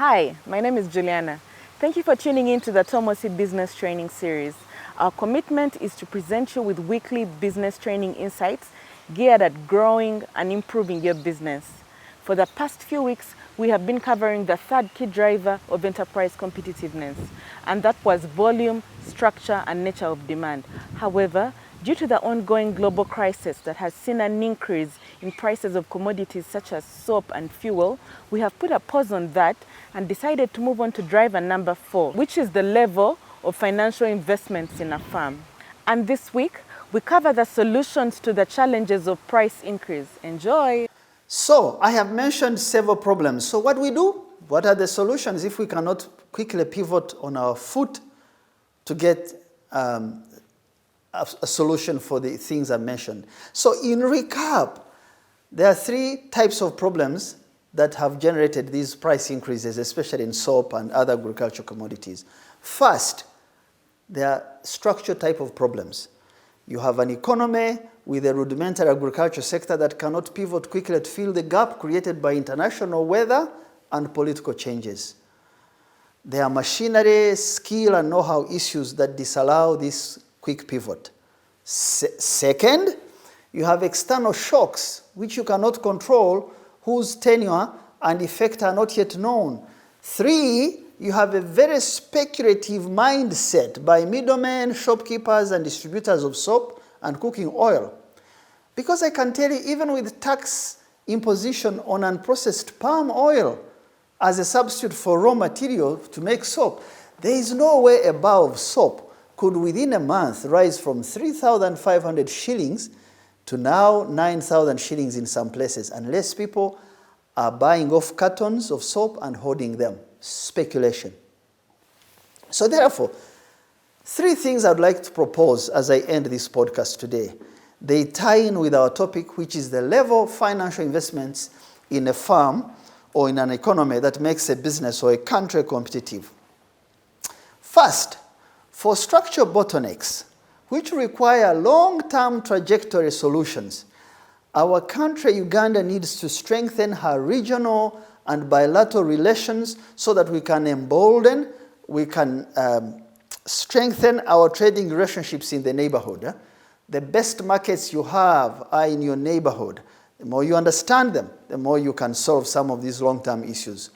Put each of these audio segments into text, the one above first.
Hi, my name is Juliana. Thank you for tuning in to the Tomosi Business Training Series. Our commitment is to present you with weekly business training insights geared at growing and improving your business. For the past few weeks, we have been covering the third key driver of enterprise competitiveness, and that was volume, structure, and nature of demand. However, due to the ongoing global crisis that has seen an increase in prices of commodities such as soap and fuel, we have put a pause on that and decided to move on to driver number 4, which is the level of financial investments in a firm. And this week, we cover the solutions to the challenges of price increase. Enjoy! So, I have mentioned several problems. So what do we do? What are the solutions if we cannot quickly pivot on our foot to get a solution for the things I mentioned? So in recap, there are 3 types of problems that have generated these price increases, especially in soap and other agricultural commodities. First, there are structure type of problems. You have an economy with a rudimentary agriculture sector that cannot pivot quickly to fill the gap created by international weather and political changes. There are machinery, skill, and know-how issues that disallow this quick pivot. Second, you have external shocks, which you cannot control, whose tenure and effect are not yet known. 3, you have a very speculative mindset by middlemen, shopkeepers, and distributors of soap and cooking oil. Because I can tell you, even with tax imposition on unprocessed palm oil as a substitute for raw material to make soap, there is no way a bar of soap could within a month rise from 3,500 shillings to now 9,000 shillings in some places, unless people are buying off cartons of soap and hoarding them. Speculation. So therefore, 3 things I'd like to propose as I end this podcast today. They tie in with our topic, which is the level of financial investments in a firm or in an economy that makes a business or a country competitive. First, for structural bottlenecks, which require long-term trajectory solutions, our country, Uganda, needs to strengthen her regional and bilateral relations so that we can embolden, we can strengthen our trading relationships in the neighborhood. The best markets you have are in your neighborhood. The more you understand them, the more you can solve some of these long-term issues.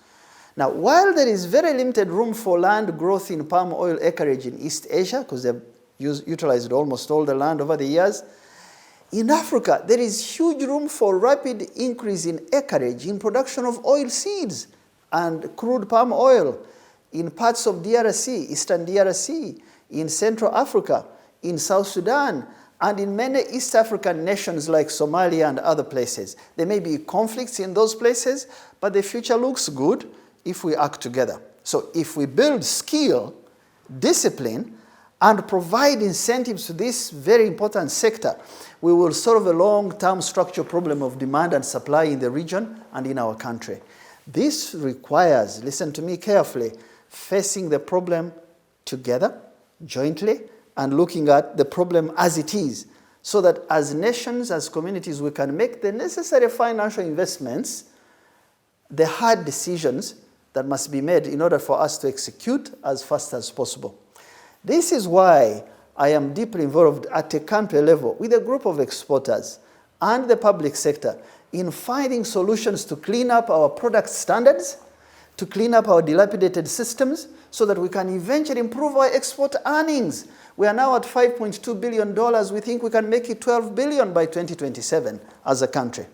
Now, while there is very limited room for land growth in palm oil acreage in East Asia, because they've utilized almost all the land over the years, in Africa, there is huge room for rapid increase in acreage in production of oil seeds and crude palm oil in parts of DRC, Eastern DRC, in Central Africa, in South Sudan, and in many East African nations like Somalia and other places. There may be conflicts in those places, but the future looks good if we act together. So if we build skill, discipline, and provide incentives to this very important sector, we will solve a long-term structural problem of demand and supply in the region and in our country. This requires, listen to me carefully, facing the problem together, jointly, and looking at the problem as it is, so that as nations, as communities, we can make the necessary financial investments, the hard decisions that must be made in order for us to execute as fast as possible. This is why I am deeply involved at a country level with a group of exporters and the public sector in finding solutions to clean up our product standards, to clean up our dilapidated systems, so that we can eventually improve our export earnings. We are now at $5.2 billion. We think we can make it $12 billion by 2027 as a country.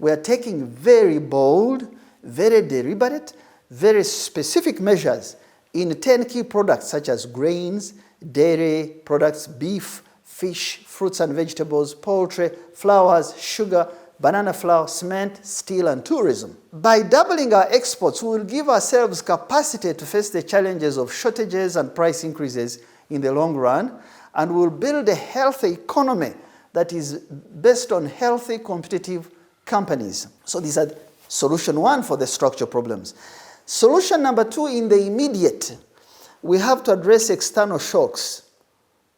We are taking very bold, very deliberate, very specific measures in 10 key products such as grains, dairy products, beef, fish, fruits and vegetables, poultry, flowers, sugar, banana flour, cement, steel, and tourism. By doubling our exports, we will give ourselves capacity to face the challenges of shortages and price increases in the long run, and we will build a healthy economy that is based on healthy, competitive companies. So these are solution 1 for the structural problems. Solution number 2, in the immediate, we have to address external shocks.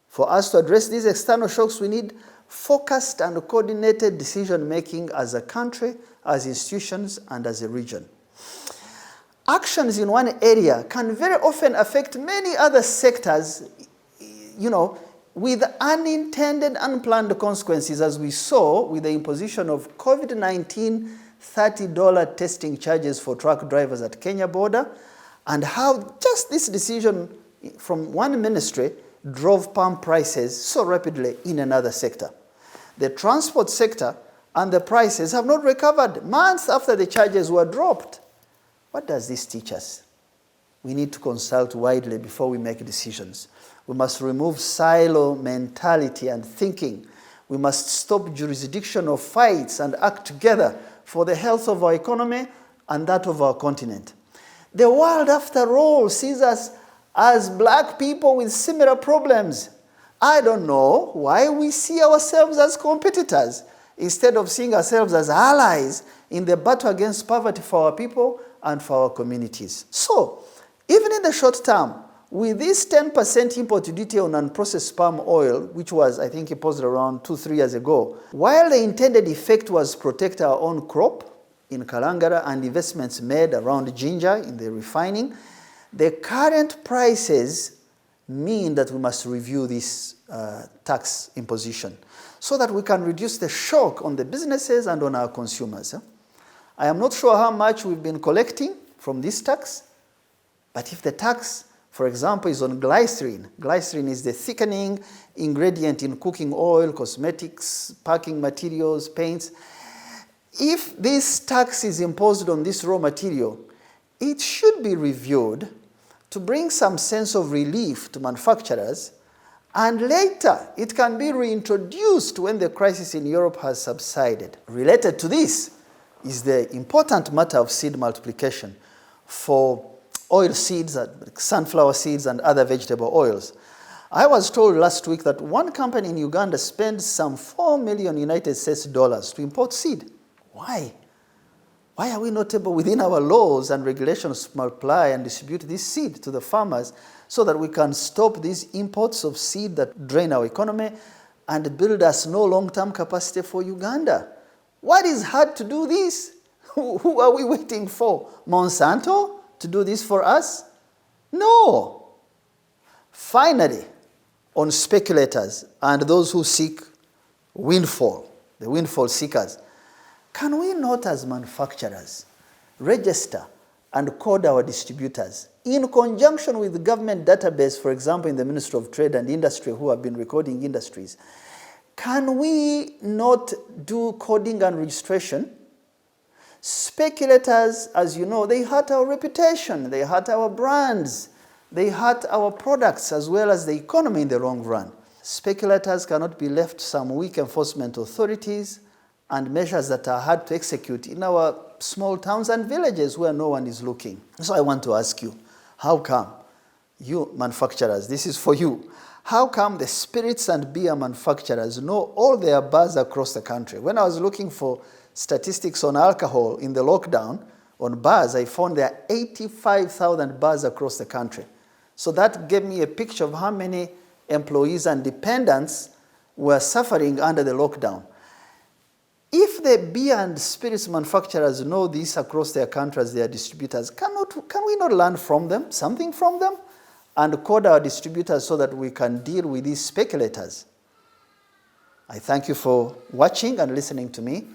For us to address these external shocks, we need focused and coordinated decision-making as a country, as institutions, and as a region. actions in one area can very often affect many other sectors, with unintended, unplanned consequences, as we saw with the imposition of COVID-19 $30 testing charges for truck drivers at Kenya border, and how just this decision from one ministry drove palm prices so rapidly in another sector. The transport sector and the prices have not recovered months after the charges were dropped. What does this teach us? We need to consult widely before we make decisions. We must remove silo mentality and thinking. We must stop jurisdictional fights and act together for the health of our economy and that of our continent. The world, after all, sees us as black people with similar problems. I don't know why we see ourselves as competitors instead of seeing ourselves as allies in the battle against poverty for our people and for our communities. So, even in the short term, with this 10% import duty on unprocessed palm oil, which was, I think, imposed around 2-3 years ago, while the intended effect was protect our own crop in Kalangara and investments made around ginger in the refining, the current prices mean that we must review this tax imposition so that we can reduce the shock on the businesses and on our consumers. I am not sure how much we've been collecting from this tax, but if the tax, for example, is on glycerin. Glycerin is the thickening ingredient in cooking oil, cosmetics, packing materials, paints. If this tax is imposed on this raw material, it should be reviewed to bring some sense of relief to manufacturers, and later it can be reintroduced when the crisis in Europe has subsided. Related to this is the important matter of seed multiplication for oil seeds, like sunflower seeds and other vegetable oils. I was told last week that one company in Uganda spends some $4 million United States dollars to import seed. Why? Why are we not able, within our laws and regulations, to multiply and distribute this seed to the farmers so that we can stop these imports of seed that drain our economy and build us no long-term capacity for Uganda? What is hard to do this? Who are we waiting for? Monsanto to do this for us? No. Finally, on speculators and those who seek windfall, the windfall seekers, can we not as manufacturers register and code our distributors in conjunction with the government database, for example, in the Ministry of Trade and Industry, who have been recording industries? Can we not do coding and registration? Speculators, as you know, they hurt our reputation, they hurt our brands, they hurt our products as well as the economy in the long run. Speculators cannot be left to some weak enforcement authorities and measures that are hard to execute in our small towns and villages where no one is looking. So I want to ask you, how come you manufacturers, this is for you, how come the spirits and beer manufacturers know all their bars across the country? When I was looking for statistics on alcohol in the lockdown, on bars, I found there are 85,000 bars across the country. So that gave me a picture of how many employees and dependents were suffering under the lockdown. If the beer and spirits manufacturers know this across their countries, their distributors, can we not learn from them, something from them, and code our distributors so that we can deal with these speculators? I thank you for watching and listening to me.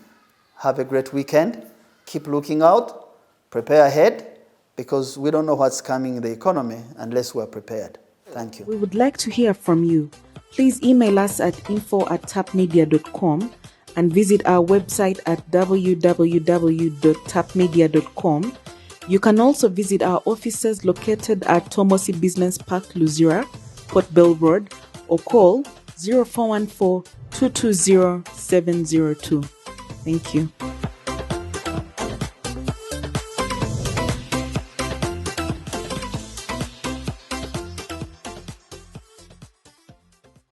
Have a great weekend. Keep looking out. Prepare ahead, because we don't know what's coming in the economy unless we're prepared. Thank you. We would like to hear from you. Please email us at info@tapmedia.com and visit our website at www.tapmedia.com. You can also visit our offices located at Tomosi Business Park, Luzira, Port Bell Road, or call 0414 220 702. Thank you.